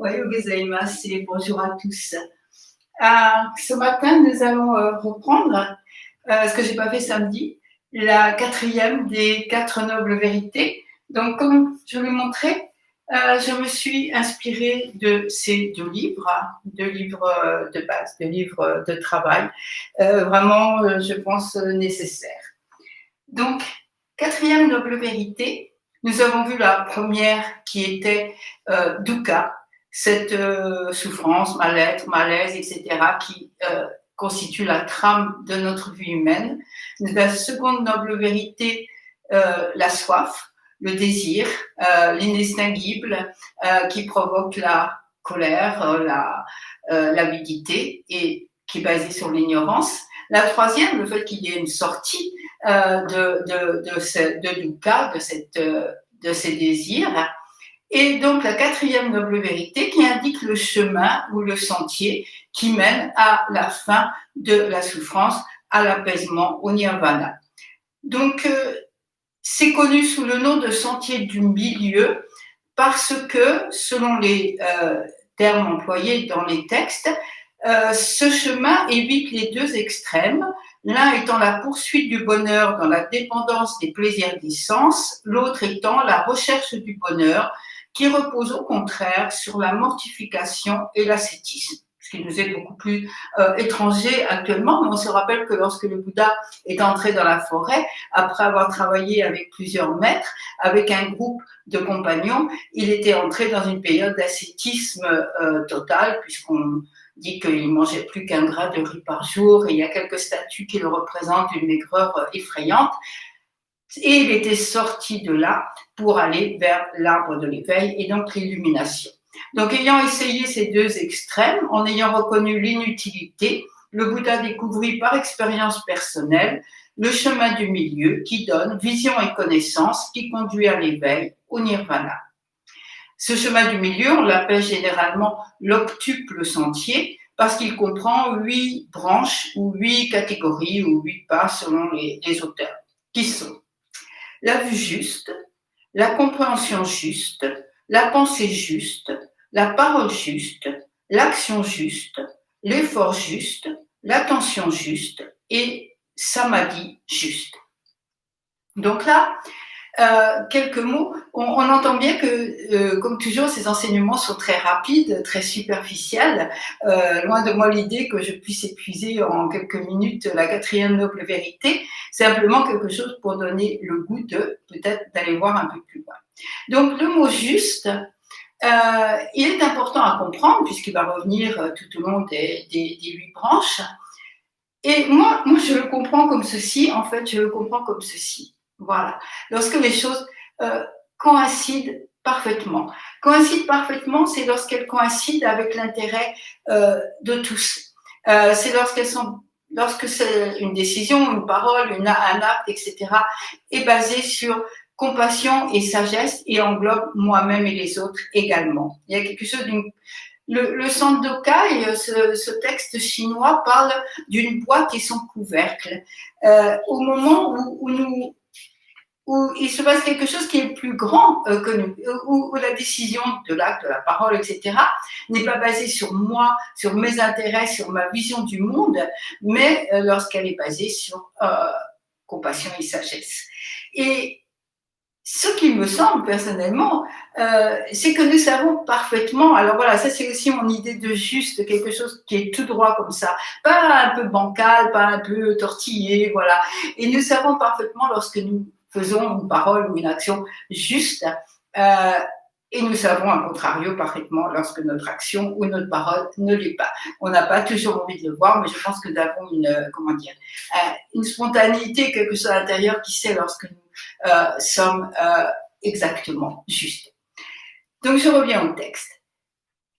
Ohayo gozaimasu et bonjour à tous. Ce matin, nous allons reprendre ce que j'ai pas fait samedi, la quatrième des 4 nobles vérités. Donc, comme je l'ai montré, je me suis inspirée de ces deux livres de base, deux livres de travail, vraiment, je pense, nécessaires. Donc, quatrième noble vérité, nous avons vu la première qui était dukkha, cette souffrance, mal-être, malaise, etc., qui constitue la trame de notre vie humaine. La seconde noble vérité, la soif, le désir, l'inextinguible, qui provoque la colère, l'avidité et qui est basée sur l'ignorance. La troisième, le fait qu'il y ait une sortie de dukkha, de ces désirs. Et donc la quatrième noble vérité qui indique le chemin ou le sentier qui mène à la fin de la souffrance, à l'apaisement, au nirvana. Donc c'est connu sous le nom de sentier du milieu parce que, selon les termes employés dans les textes, ce chemin évite les deux extrêmes, l'un étant la poursuite du bonheur dans la dépendance des plaisirs des sens, l'autre étant la recherche du bonheur qui repose au contraire sur la mortification et l'ascétisme, ce qui nous est beaucoup plus étranger actuellement, mais on se rappelle que lorsque le Bouddha est entré dans la forêt, après avoir travaillé avec plusieurs maîtres, avec un groupe de compagnons, il était entré dans une période d'ascétisme total, puisqu'on dit qu'il ne mangeait plus qu'un grain de riz par jour, et il y a quelques statues qui le représentent d'une maigreur effrayante. Et il était sorti de là pour aller vers l'arbre de l'éveil et donc l'illumination. Donc, ayant essayé ces deux extrêmes, en ayant reconnu l'inutilité, le Bouddha découvrit par expérience personnelle le chemin du milieu qui donne vision et connaissance qui conduit à l'éveil, au nirvana. Ce chemin du milieu, on l'appelle généralement l'octuple sentier parce qu'il comprend 8 branches ou 8 catégories ou 8 pas selon les auteurs, qui sont la vue juste, la compréhension juste, la pensée juste, la parole juste, l'action juste, l'effort juste, l'attention juste et samadhi juste. Donc là, quelques mots. On entend bien que, comme toujours, ces enseignements sont très rapides, très superficiels. Loin de moi l'idée que je puisse épuiser en quelques minutes la quatrième noble vérité. Simplement quelque chose pour donner le goût de peut-être d'aller voir un peu plus loin. Donc le mot juste, il est important à comprendre puisqu'il va revenir tout au long des 8 branches. Et moi, je le comprends comme ceci. En fait, je le comprends comme ceci. Voilà. Lorsque les choses coïncident parfaitement. Coïncident parfaitement, c'est lorsqu'elles coïncident avec l'intérêt de tous. C'est lorsque c'est une décision, une parole, un acte, etc., est basé sur compassion et sagesse et englobe moi-même et les autres également. Il y a quelque chose d'une... Le Sandokai, ce texte chinois, parle d'une boîte et son couvercle. Au moment où il se passe quelque chose qui est plus grand que nous, où la décision de l'acte, de la parole, etc., n'est pas basée sur moi, sur mes intérêts, sur ma vision du monde, mais lorsqu'elle est basée sur compassion et sagesse. Et ce qui me semble personnellement, c'est que nous savons parfaitement, alors voilà, ça c'est aussi mon idée de juste, quelque chose qui est tout droit comme ça, pas un peu bancal, pas un peu tortillé, voilà. Et nous savons parfaitement lorsque nous faisons une parole ou une action juste, et nous savons, à contrario, parfaitement lorsque notre action ou notre parole ne l'est pas. On n'a pas toujours envie de le voir, mais je pense que nous avons une spontanéité, quelque chose à l'intérieur qui sait lorsque nous sommes exactement justes. Donc, je reviens au texte.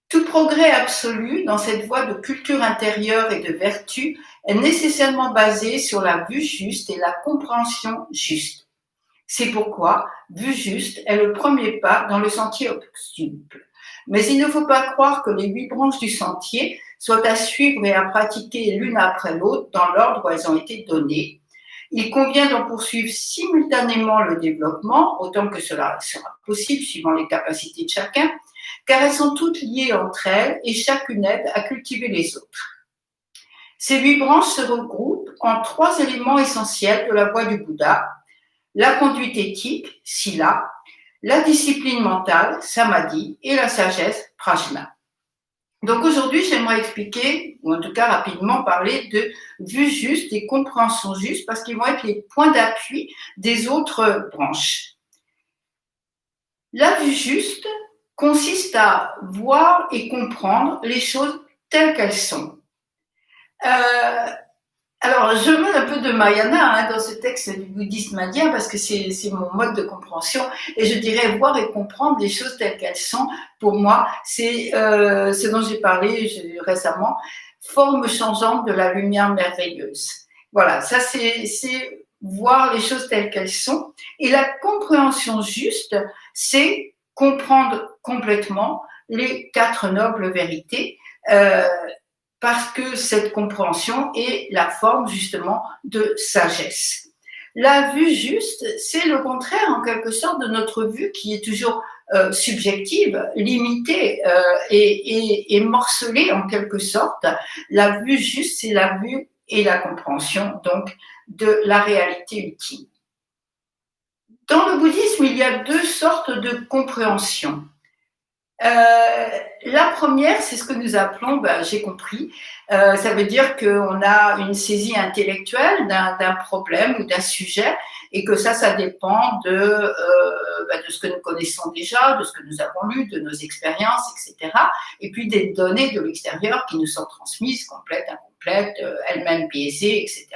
Tout progrès absolu dans cette voie de culture intérieure et de vertu est nécessairement basé sur la vue juste et la compréhension juste. C'est pourquoi vue juste est le premier pas dans le sentier octuple. Mais il ne faut pas croire que les 8 branches du sentier soient à suivre et à pratiquer l'une après l'autre dans l'ordre où elles ont été données. Il convient d'en poursuivre simultanément le développement, autant que cela sera possible suivant les capacités de chacun, car elles sont toutes liées entre elles et chacune aide à cultiver les autres. Ces 8 branches se regroupent en 3 éléments essentiels de la voie du Bouddha: la conduite éthique, sila, la discipline mentale, samadhi, et la sagesse, prajna. Donc aujourd'hui, j'aimerais expliquer, ou en tout cas rapidement parler de vue juste et compréhension juste, parce qu'ils vont être les points d'appui des autres branches. La vue juste consiste à voir et comprendre les choses telles qu'elles sont. Alors, je mets un peu de Mahayana dans ce texte du bouddhisme indien parce que c'est mon mode de compréhension, et je dirais voir et comprendre les choses telles qu'elles sont. Pour moi, c'est ce dont j'ai parlé récemment, forme changeante de la lumière merveilleuse. Voilà, ça c'est voir les choses telles qu'elles sont. Et la compréhension juste, c'est comprendre complètement les 4 nobles vérités. Parce que cette compréhension est la forme justement de sagesse. La vue juste, c'est le contraire en quelque sorte de notre vue qui est toujours subjective, limitée et morcelée en quelque sorte. La vue juste, c'est la vue et la compréhension donc de la réalité ultime. Dans le bouddhisme, il y a 2 sortes de compréhension. La première, c'est ce que nous appelons, j'ai compris, ça veut dire qu'on a une saisie intellectuelle d'un problème ou d'un sujet, et que ça dépend de ce que nous connaissons déjà, de ce que nous avons lu, de nos expériences, etc. Et puis des données de l'extérieur qui nous sont transmises, complètes, incomplètes, elles-mêmes biaisées, etc.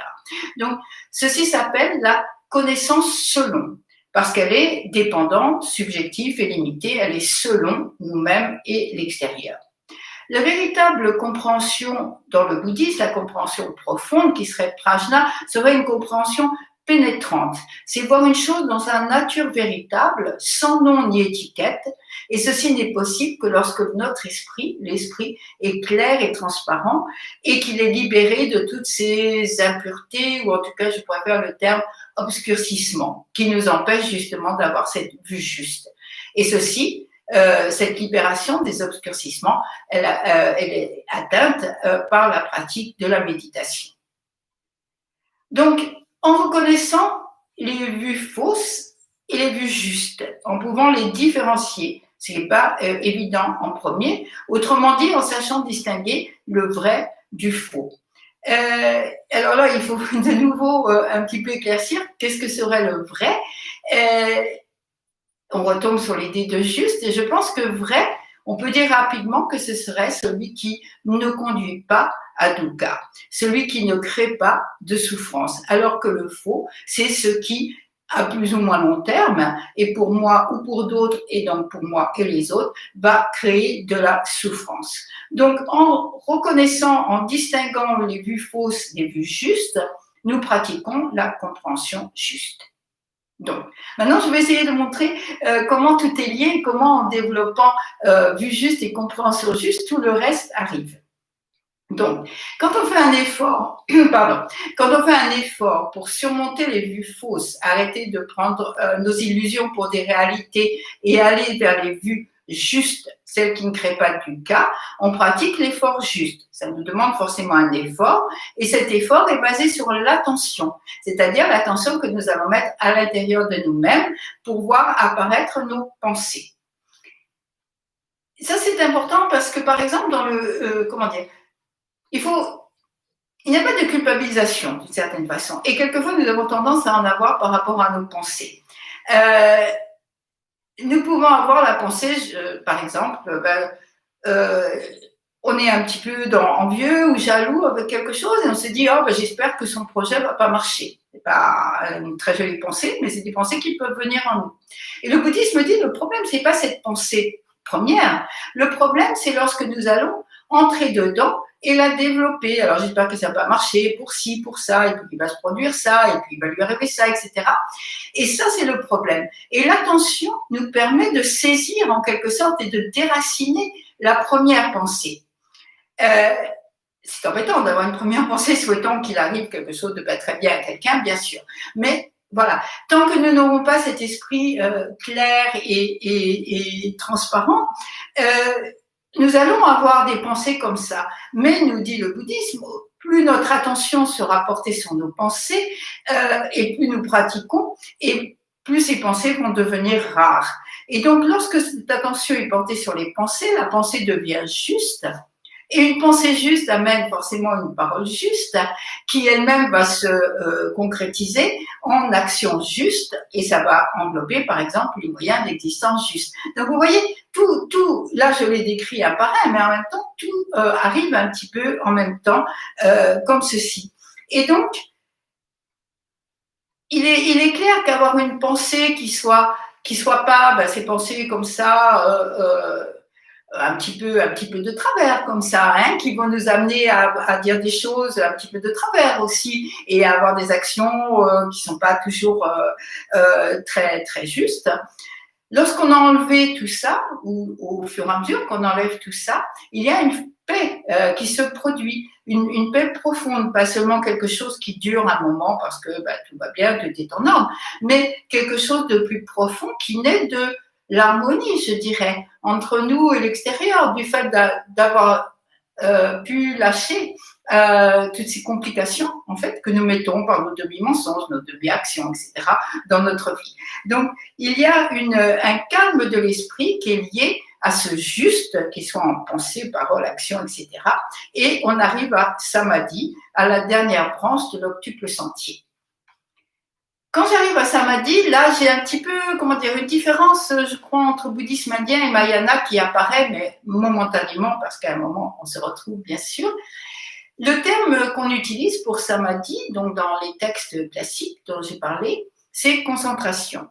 Donc, ceci s'appelle la connaissance selon. Parce qu'elle est dépendante, subjective et limitée, elle est selon nous-mêmes et l'extérieur. La véritable compréhension dans le bouddhisme, la compréhension profonde qui serait prajna, serait une compréhension pénétrante. C'est voir une chose dans sa nature véritable, sans nom ni étiquette, et ceci n'est possible que lorsque notre esprit, l'esprit, est clair et transparent, et qu'il est libéré de toutes ces impuretés, ou en tout cas, je préfère le terme obscurcissement, qui nous empêche justement d'avoir cette vue juste. Et ceci, cette libération des obscurcissements, elle est atteinte par la pratique de la méditation. Donc, en reconnaissant les vues fausses et les vues justes, en pouvant les différencier, ce n'est pas évident en premier, autrement dit, en sachant distinguer le vrai du faux. Alors là, il faut de nouveau un petit peu éclaircir qu'est-ce que serait le vrai. On retombe sur l'idée de juste, et je pense que vrai, on peut dire rapidement que ce serait celui qui ne conduit pas à dukkha, celui qui ne crée pas de souffrance, alors que le faux, c'est ce qui, à plus ou moins long terme, et pour moi ou pour d'autres, et donc pour moi et les autres, va créer de la souffrance. Donc, en reconnaissant, en distinguant les vues fausses des vues justes, nous pratiquons la compréhension juste. Donc, maintenant, je vais essayer de montrer comment tout est lié et comment, en développant vue juste et compréhension juste, tout le reste arrive. Donc, quand on fait un effort, pour surmonter les vues fausses, arrêter de prendre nos illusions pour des réalités et aller vers les vues justes, celles qui ne créent pas de dukkha, on pratique l'effort juste. Ça nous demande forcément un effort, et cet effort est basé sur l'attention, c'est-à-dire l'attention que nous allons mettre à l'intérieur de nous-mêmes pour voir apparaître nos pensées. Ça, c'est important parce que, par exemple, dans le, il n'y a pas de culpabilisation d'une certaine façon. Et quelquefois, nous avons tendance à en avoir par rapport à nos pensées. Nous pouvons avoir la pensée, par exemple, on est un petit peu envieux ou jaloux avec quelque chose et on se dit j'espère que son projet ne va pas marcher. C'est pas une très jolie pensée, mais c'est des pensées qui peuvent venir en nous. Et le bouddhisme dit le problème, c'est pas cette pensée première. Le problème, c'est lorsque nous allons entrer dedans et la développer. Alors, j'espère que ça va marcher pour ci, pour ça, et puis il va se produire ça, et puis il va lui arriver ça, etc. Et ça, c'est le problème. Et l'attention nous permet de saisir en quelque sorte et de déraciner la première pensée. C'est embêtant d'avoir une première pensée souhaitant qu'il arrive quelque chose de pas très bien à quelqu'un, bien sûr. Mais Voilà. Tant que nous n'aurons pas cet esprit clair et transparent, nous allons avoir des pensées comme ça. Mais, nous dit le bouddhisme, plus notre attention sera portée sur nos pensées et plus nous pratiquons, et plus ces pensées vont devenir rares. Et donc, lorsque cette attention est portée sur les pensées, la pensée devient juste. Et une pensée juste amène forcément une parole juste qui elle-même va se concrétiser en action juste, et ça va englober par exemple les moyens d'existence juste. Donc vous voyez, tout, là je l'ai décrit à part un, mais en même temps tout arrive un petit peu en même temps comme ceci. Et donc, il est clair qu'avoir une pensée qui soit pas ces pensées comme ça, un petit peu de travers comme ça, hein, qui vont nous amener à dire des choses un petit peu de travers aussi, et à avoir des actions qui sont pas toujours très très justes. Lorsqu'on a enlevé tout ça, ou au fur et à mesure qu'on enlève tout ça, il y a une paix qui se produit, une paix profonde, pas seulement quelque chose qui dure un moment parce que tout va bien, tout est en ordre, mais quelque chose de plus profond qui naît de l'harmonie, je dirais, entre nous et l'extérieur, du fait d'avoir pu lâcher toutes ces complications en fait que nous mettons par nos demi-mensonges, nos demi-actions, etc. dans notre vie. Donc, il y a un calme de l'esprit qui est lié à ce juste, qu'il soit en pensée, parole, action, etc. Et on arrive à Samadhi, à la dernière branche de l'octuple sentier. Quand j'arrive à Samadhi, là, j'ai un petit peu, une différence, je crois, entre bouddhisme indien et Mahayana qui apparaît, mais momentanément, parce qu'à un moment, on se retrouve, bien sûr. Le terme qu'on utilise pour Samadhi, donc dans les textes classiques dont j'ai parlé, c'est concentration.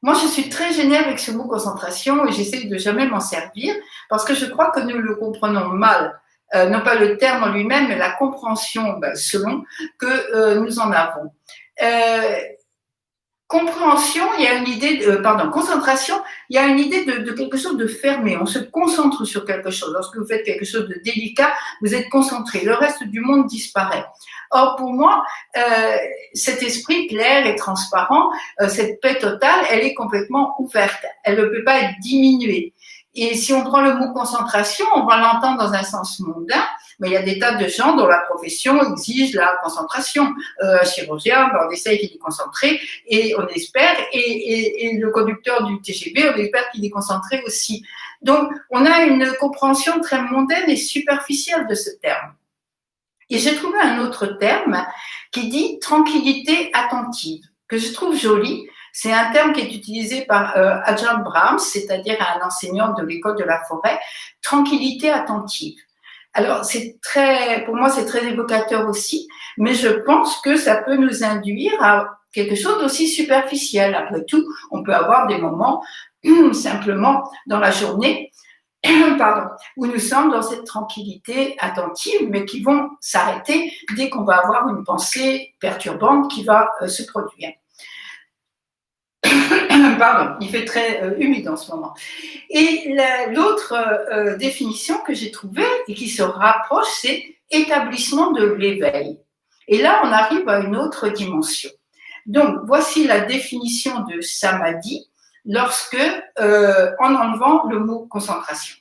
Moi, je suis très gênée avec ce mot concentration et j'essaie de jamais m'en servir parce que je crois que nous le comprenons mal. Non pas le terme en lui-même, mais la compréhension selon que nous en avons. Compréhension, il y a une idée concentration, il y a une idée de quelque chose de fermé. On se concentre sur quelque chose. Lorsque vous faites quelque chose de délicat, vous êtes concentré. Le reste du monde disparaît. Or, pour moi, cet esprit clair et transparent, cette paix totale, elle est complètement ouverte. Elle ne peut pas être diminuée. Et si on prend le mot concentration, on va l'entendre dans un sens mondain, mais il y a des tas de gens dont la profession exige la concentration. Un chirurgien, on essaye qu'il est concentré et on espère, et le conducteur du TGV, on espère qu'il est concentré aussi. Donc, on a une compréhension très mondaine et superficielle de ce terme. Et j'ai trouvé un autre terme qui dit tranquillité attentive, que je trouve joli. C'est un terme qui est utilisé par Ajahn Brahms, c'est-à-dire un enseignant de l'école de la forêt, tranquillité attentive. Alors, pour moi, c'est très évocateur aussi, mais je pense que ça peut nous induire à quelque chose d'aussi superficiel. Après tout, on peut avoir des moments simplement dans la journée où nous sommes dans cette tranquillité attentive, mais qui vont s'arrêter dès qu'on va avoir une pensée perturbante qui va se produire. Pardon, il fait très humide en ce moment. Et l'autre définition que j'ai trouvée et qui se rapproche, c'est établissement de l'éveil. Et là, on arrive à une autre dimension. Donc, voici la définition de samadhi lorsque, en enlevant le mot concentration.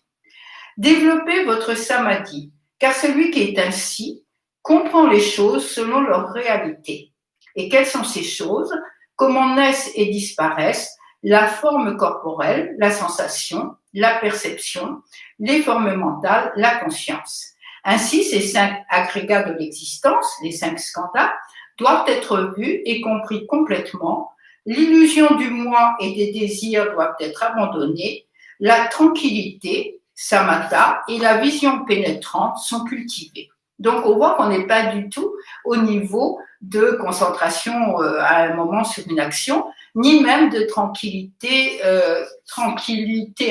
Développez votre samadhi, car celui qui est ainsi comprend les choses selon leur réalité. Et quelles sont ces choses ? Comment naissent et disparaissent la forme corporelle, la sensation, la perception, les formes mentales, la conscience. Ainsi, ces 5 agrégats de l'existence, les 5 skandhas, doivent être vus et compris complètement. L'illusion du moi et des désirs doivent être abandonnés. La tranquillité, samatha, et la vision pénétrante sont cultivées. Donc, on voit qu'on n'est pas du tout au niveau de concentration à un moment sur une action, ni même de tranquillité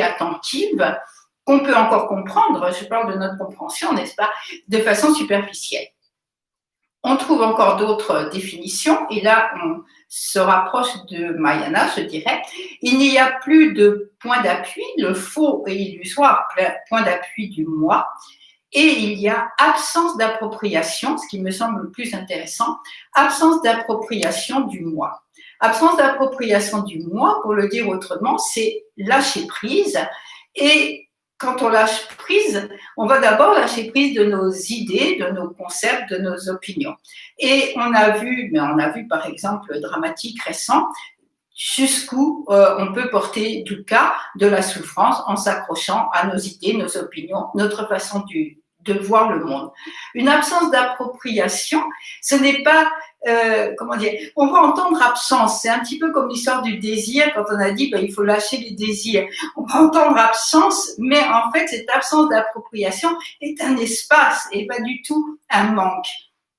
attentive qu'on peut encore comprendre, je parle de notre compréhension, n'est-ce pas, de façon superficielle. On trouve encore d'autres définitions, et là, on se rapproche de Mahayana, je dirais. Il n'y a plus de point d'appui, le faux et illusoire point d'appui du moi. Et il y a absence d'appropriation, ce qui me semble le plus intéressant, absence d'appropriation du moi. Absence d'appropriation du moi, pour le dire autrement, c'est lâcher prise. Et quand on lâche prise, on va d'abord lâcher prise de nos idées, de nos concepts, de nos opinions. Et on a vu par exemple dramatique récent, jusqu'où on peut porter du cas de la souffrance en s'accrochant à nos idées, nos opinions, notre façon de voir le monde. Une absence d'appropriation, ce n'est pas, comment dire, on va entendre absence, c'est un petit peu comme l'histoire du désir, quand on a dit il faut lâcher les désirs. On va entendre absence, mais en fait cette absence d'appropriation est un espace et pas du tout un manque.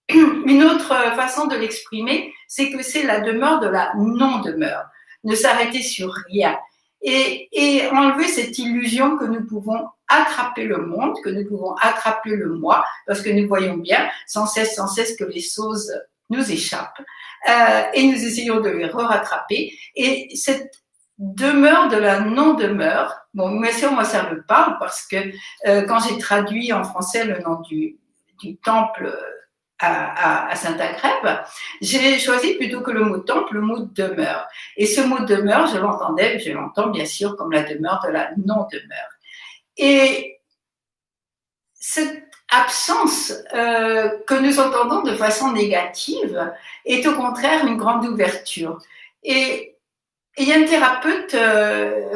Une autre façon de l'exprimer, c'est que c'est la demeure de la non-demeure. Ne s'arrêter sur rien. Et enlever cette illusion que nous pouvons attraper le monde, que nous pouvons attraper le moi, parce que nous voyons bien sans cesse que les choses nous échappent. Et nous essayons de les rattraper. Et cette demeure de la non-demeure, bon, bien sûr, moi ça me parle parce que quand j'ai traduit en français le nom du temple à Saint-Agrève, j'ai choisi plutôt que le mot temple, le mot demeure. Et ce mot demeure, je l'entends bien sûr comme la demeure de la non-demeure. Et cette absence que nous entendons de façon négative est au contraire une grande ouverture. Et il y a un thérapeute,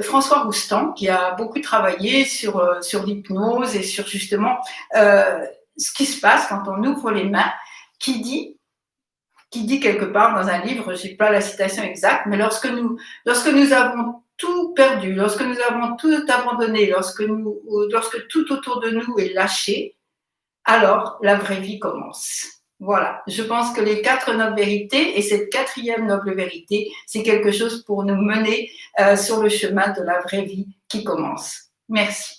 François Roustan, qui a beaucoup travaillé sur l'hypnose et sur justement ce qui se passe quand on ouvre les mains, qui dit quelque part dans un livre, je n'ai pas la citation exacte, mais lorsque nous avons tout perdu, lorsque nous avons tout abandonné, lorsque tout autour de nous est lâché, alors la vraie vie commence. Voilà, je pense que les 4 nobles vérités et cette 4e noble vérité, c'est quelque chose pour nous mener sur le chemin de la vraie vie qui commence. Merci.